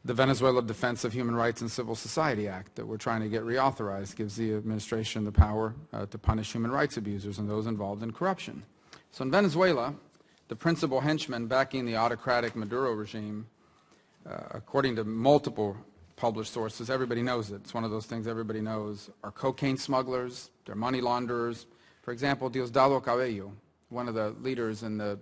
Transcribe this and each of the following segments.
The Venezuela Defense of Human Rights and Civil Society Act that we're trying to get reauthorized gives the administration the power to punish human rights abusers and those involved in corruption. So in Venezuela, the principal henchmen backing the autocratic Maduro regime, according to multiple published sources, everybody knows it, it's one of those things everybody knows, are cocaine smugglers, they're money launderers. For example, Diosdado Cabello, one of the leaders in the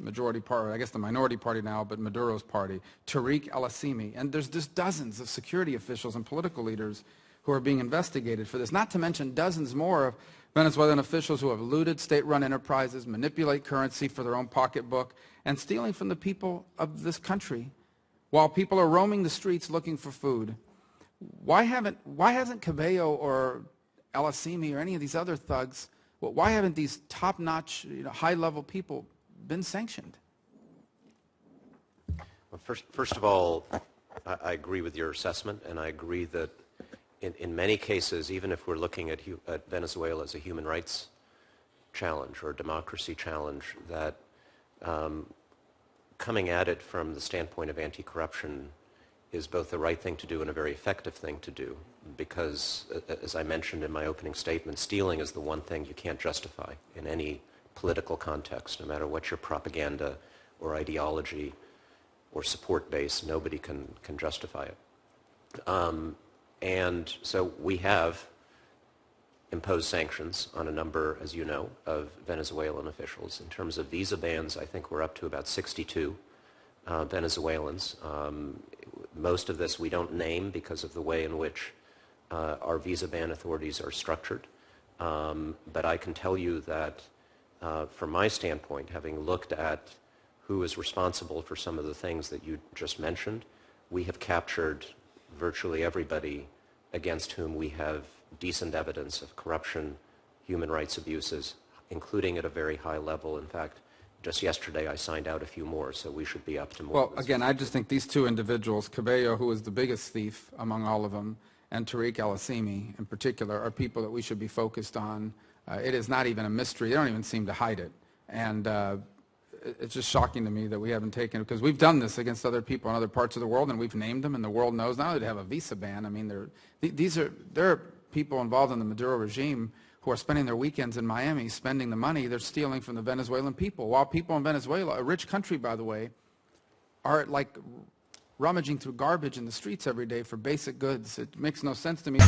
majority party, I guess the minority party now, but Maduro's party, Tariq al-Assimi, and there's just dozens of security officials and political leaders who are being investigated for this, not to mention dozens more of Venezuelan officials who have looted state-run enterprises, manipulate currency for their own pocketbook, and stealing from the people of this country while people are roaming the streets looking for food. Why hasn't Cabello or al-Assimi or any of these other thugs, why haven't these top-notch, high-level people been sanctioned? Well, first of all, I agree with your assessment, and I agree that in many cases, even if we're looking at Venezuela as a human rights challenge or a democracy challenge, that coming at it from the standpoint of anti-corruption is both the right thing to do and a very effective thing to do, because, as I mentioned in my opening statement, stealing is the one thing you can't justify in any political context, no matter what your propaganda or ideology or support base, nobody can justify it. And so we have imposed sanctions on a number, as you know, of Venezuelan officials. In terms of visa bans, I think we're up to about 62 Venezuelans. Most of this we don't name because of the way in which our visa ban authorities are structured. But I can tell you that from my standpoint, having looked at who is responsible for some of the things that you just mentioned, we have captured virtually everybody against whom we have decent evidence of corruption, human rights abuses, including at a very high level. In fact, just yesterday I signed out a few more, so we should be up to more. Well, again, I just think these two individuals, Cabello, who is the biggest thief among all of them, and Tariq al-Assimi in particular, are people that we should be focused on. It is not even a mystery. They don't even seem to hide it. And it's just shocking to me that we haven't taken, because we've done this against other people in other parts of the world, and we've named them, and the world knows. Not only do they have a visa ban, I mean, there are people involved in the Maduro regime who are spending their weekends in Miami, spending the money they're stealing from the Venezuelan people, while people in Venezuela, a rich country, by the way, are like rummaging through garbage in the streets every day for basic goods. It makes no sense to me.